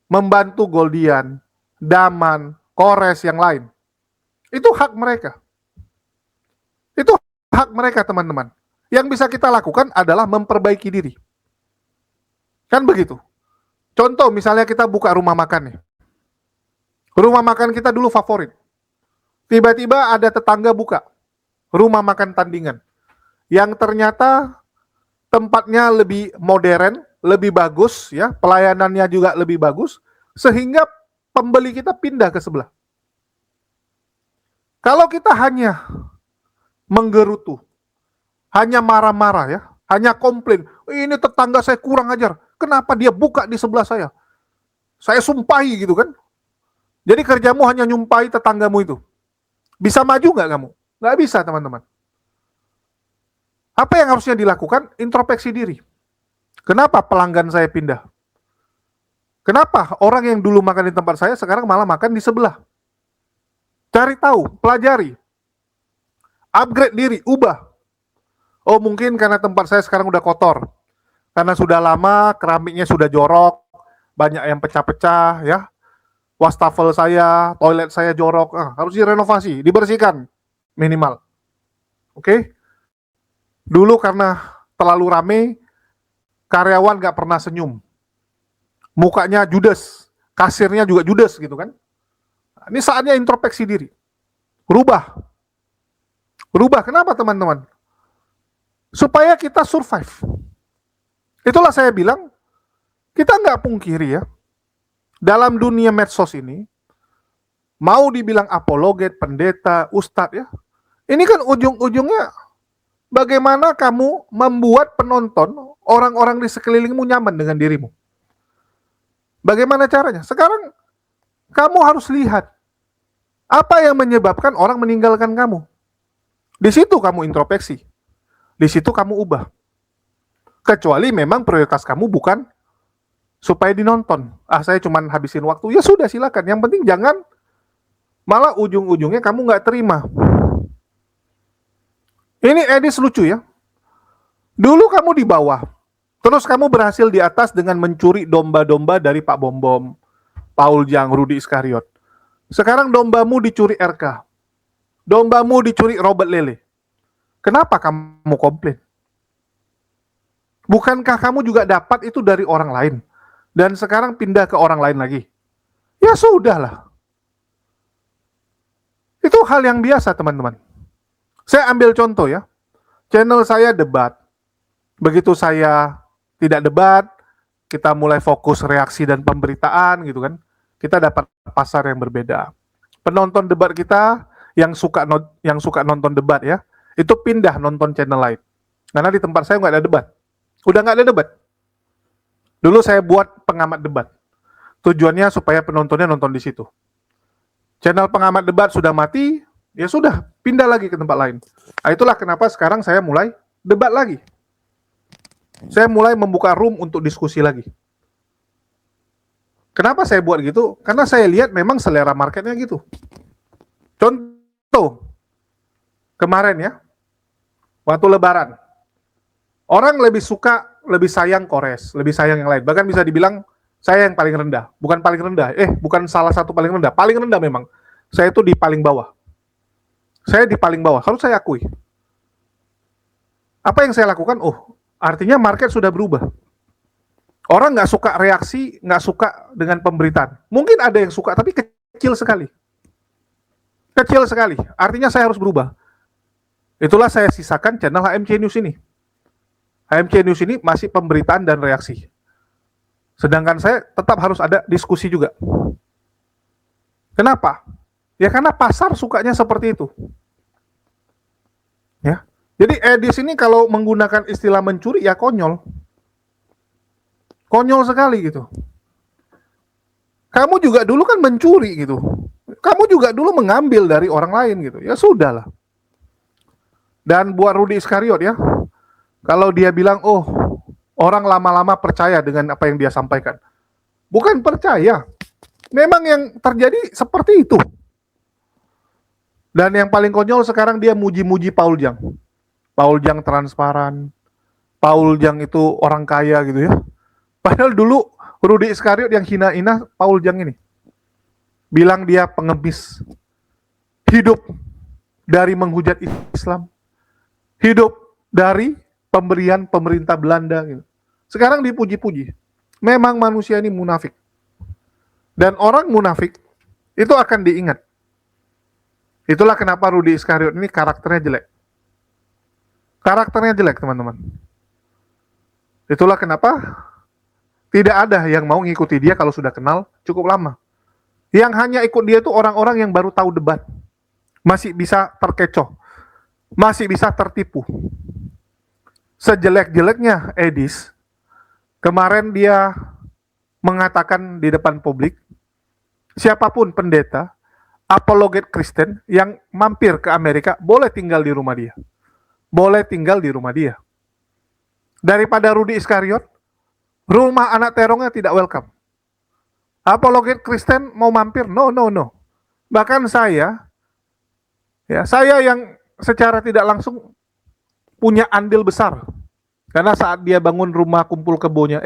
membantu Goldian, Daman, Kores yang lain. Itu hak mereka. Itu hak mereka teman-teman. Yang bisa kita lakukan adalah memperbaiki diri. Kan begitu. Contoh misalnya kita buka rumah makan nih. Rumah makan kita dulu favorit. Tiba-tiba ada tetangga buka rumah makan tandingan. Yang ternyata tempatnya lebih modern, lebih bagus, ya, pelayanannya juga lebih bagus, sehingga pembeli kita pindah ke sebelah. Kalau kita hanya menggerutu, hanya marah-marah ya, hanya komplain, ini tetangga saya kurang ajar, kenapa dia buka di sebelah saya? Saya sumpahi gitu kan. Jadi kerjamu hanya nyumpahi tetanggamu itu. Bisa maju nggak kamu? Nggak bisa teman-teman. Apa yang harusnya dilakukan? Introspeksi diri. Kenapa pelanggan saya pindah? Kenapa orang yang dulu makan di tempat saya sekarang malah makan di sebelah? Cari tahu, pelajari. Upgrade diri, ubah. Oh mungkin karena tempat saya sekarang udah kotor. Karena sudah lama, keramiknya sudah jorok, banyak yang pecah-pecah ya. Wastafel saya, toilet saya jorok, harus direnovasi, dibersihkan minimal. Oke? Dulu karena terlalu rame, karyawan nggak pernah senyum. Mukanya judes, kasirnya juga judes gitu kan. Ini saatnya introspeksi diri. Rubah. Rubah, kenapa teman-teman? Supaya kita survive. Itulah saya bilang, kita nggak pungkiri ya, dalam dunia medsos ini, mau dibilang apologet, pendeta, ustadz ya, ini kan ujung-ujungnya bagaimana kamu membuat penonton, orang-orang di sekelilingmu nyaman dengan dirimu. Bagaimana caranya? Sekarang kamu harus lihat apa yang menyebabkan orang meninggalkan kamu. Di situ kamu introspeksi. Di situ kamu ubah. Kecuali memang prioritas kamu bukan supaya dinonton. Saya cuma habisin waktu. Ya sudah, silakan. Yang penting jangan malah ujung-ujungnya kamu nggak terima. Ini Edis lucu ya. Dulu kamu di bawah. Terus kamu berhasil di atas dengan mencuri domba-domba dari Pak Bom Bom, Paul Jang, Rudi Iskariot. Sekarang dombamu dicuri RK. Dombamu dicuri Robert Lele. Kenapa kamu komplain? Bukankah kamu juga dapat itu dari orang lain? Dan sekarang pindah ke orang lain lagi? Ya sudahlah. Itu hal yang biasa teman-teman. Saya ambil contoh ya. Channel saya debat. Begitu saya tidak debat, kita mulai fokus reaksi dan pemberitaan gitu kan. Kita dapat pasar yang berbeda. Penonton debat kita yang suka nonton debat ya, itu pindah nonton channel lain. Karena di tempat saya nggak ada debat. Udah nggak ada debat. Dulu saya buat pengamat debat. Tujuannya supaya penontonnya nonton di situ. Channel pengamat debat sudah mati, ya sudah, pindah lagi ke tempat lain. Nah, itulah kenapa sekarang saya mulai debat lagi. Saya mulai membuka room untuk diskusi lagi. Kenapa saya buat gitu? Karena saya lihat memang selera marketnya gitu. Contoh, kemarin ya, waktu Lebaran, orang lebih sayang Kores, lebih sayang yang lain. Bahkan bisa dibilang saya yang paling rendah. Bukan paling rendah, bukan salah satu paling rendah. Paling rendah memang. Saya itu di paling bawah. Saya di paling bawah, harus saya akui. Apa yang saya lakukan? Artinya market sudah berubah. Orang nggak suka reaksi, nggak suka dengan pemberitaan. Mungkin ada yang suka, tapi kecil sekali. Kecil sekali. Artinya saya harus berubah. Itulah saya sisakan channel HMC News ini. HMC News ini masih pemberitaan dan reaksi. Sedangkan saya tetap harus ada diskusi juga. Kenapa? Ya karena pasar sukanya seperti itu. Ya. Jadi Edis ini kalau menggunakan istilah mencuri ya konyol. Konyol sekali gitu. Kamu juga dulu kan mencuri gitu. Kamu juga dulu mengambil dari orang lain gitu. Ya sudahlah. Dan buat Rudi Iskariot ya, kalau dia bilang, orang lama-lama percaya dengan apa yang dia sampaikan. Bukan percaya. Memang yang terjadi seperti itu. Dan yang paling konyol sekarang dia muji-muji Paul Jang. Paul Jang transparan. Paul Jang itu orang kaya gitu ya. Padahal dulu Rudi Iskariot yang hina-hina Paul Jang ini. Bilang dia pengemis. Hidup dari menghujat Islam. Hidup dari pemberian pemerintah Belanda gitu. Sekarang dipuji-puji. Memang manusia ini munafik. Dan orang munafik itu akan diingat. Itulah kenapa Rudi Iskariot ini karakternya jelek. Karakternya jelek, teman-teman. Itulah kenapa tidak ada yang mau ngikuti dia kalau sudah kenal cukup lama. Yang hanya ikut dia itu orang-orang yang baru tahu debat. Masih bisa terkecoh. Masih bisa tertipu. Sejelek-jeleknya Edis, kemarin dia mengatakan di depan publik, siapapun pendeta, apologet Kristen yang mampir ke Amerika, boleh tinggal di rumah dia. Boleh tinggal di rumah dia. Daripada Rudi Iskariot, rumah anak terongnya tidak welcome. Apologet Kristen mau mampir? No. Bahkan saya yang secara tidak langsung punya andil besar. Karena saat dia bangun rumah kumpul kebonya,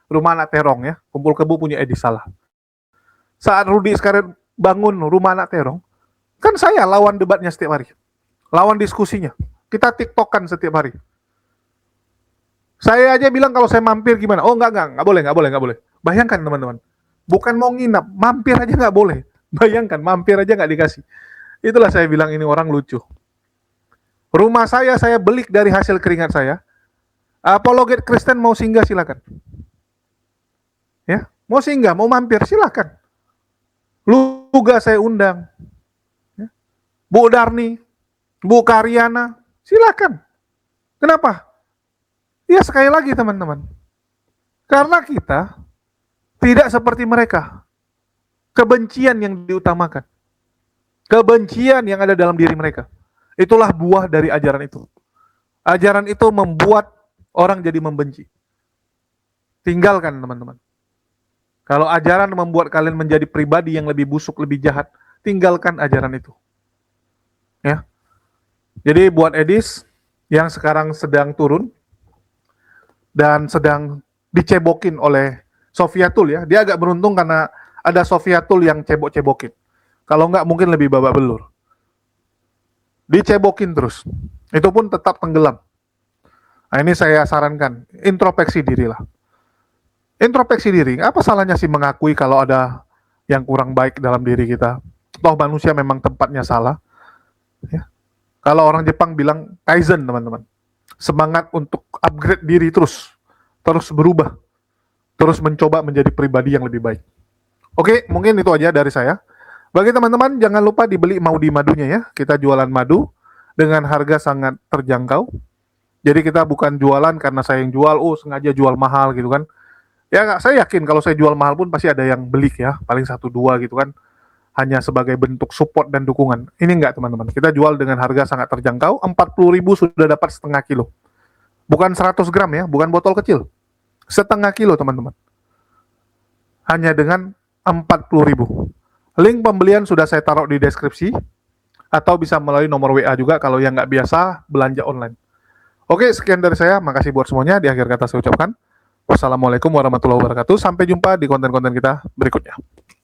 rumah anak terong ya, kumpul kebo punya Edi Salah. Saat Rudi sekarang bangun rumah anak terong, kan saya lawan debatnya setiap hari. Lawan diskusinya. Kita tiktokan setiap hari. Saya aja bilang kalau saya mampir gimana? Oh enggak boleh. Bayangkan teman-teman. Bukan mau nginap, mampir aja nggak boleh. Bayangkan, mampir aja nggak dikasih. Itulah saya bilang ini orang lucu. Rumah saya beli dari hasil keringat saya. Apologet Kristen mau singgah silakan. Ya, mau singgah, mau mampir silakan. Luga saya undang. Ya. Bu Darni, Bu Karyana, silakan. Kenapa? Ya sekali lagi teman-teman. Karena kita tidak seperti mereka. Kebencian yang diutamakan. Kebencian yang ada dalam diri mereka. Itulah buah dari ajaran itu. Ajaran itu membuat orang jadi membenci. Tinggalkan teman-teman. Kalau ajaran membuat kalian menjadi pribadi yang lebih busuk, lebih jahat, tinggalkan ajaran itu. Ya. Jadi buat Edis yang sekarang sedang turun dan sedang dicebokin oleh Sofiatul ya. Dia agak beruntung karena ada Sofiatul yang cebok-cebokin. Kalau enggak mungkin lebih babak belur. Dicebokin terus. Itu pun tetap tenggelam. Nah, ini saya sarankan, introspeksi dirilah. Introspeksi diri, apa salahnya sih mengakui kalau ada yang kurang baik dalam diri kita? Toh manusia memang tempatnya salah. Ya. Kalau orang Jepang bilang kaizen teman-teman. Semangat untuk upgrade diri terus berubah. Terus mencoba menjadi pribadi yang lebih baik. Oke, mungkin itu aja dari saya. Bagi teman-teman, jangan lupa dibeli Maudi madunya ya. Kita jualan madu dengan harga sangat terjangkau. Jadi kita bukan jualan karena saya yang jual, sengaja jual mahal gitu kan. Ya, saya yakin kalau saya jual mahal pun pasti ada yang beli ya. Paling 1-2 gitu kan. Hanya sebagai bentuk support dan dukungan. Ini enggak teman-teman. Kita jual dengan harga sangat terjangkau. 40.000 sudah dapat setengah kilo. Bukan 100 gram ya, bukan botol kecil. Setengah kilo teman-teman. Hanya dengan 40.000. Link pembelian sudah saya taruh di deskripsi. Atau bisa melalui nomor WA juga kalau yang nggak biasa belanja online. Oke, sekian dari saya. Makasih buat semuanya. Di akhir kata saya ucapkan wassalamualaikum warahmatullahi wabarakatuh. Sampai jumpa di konten-konten kita berikutnya.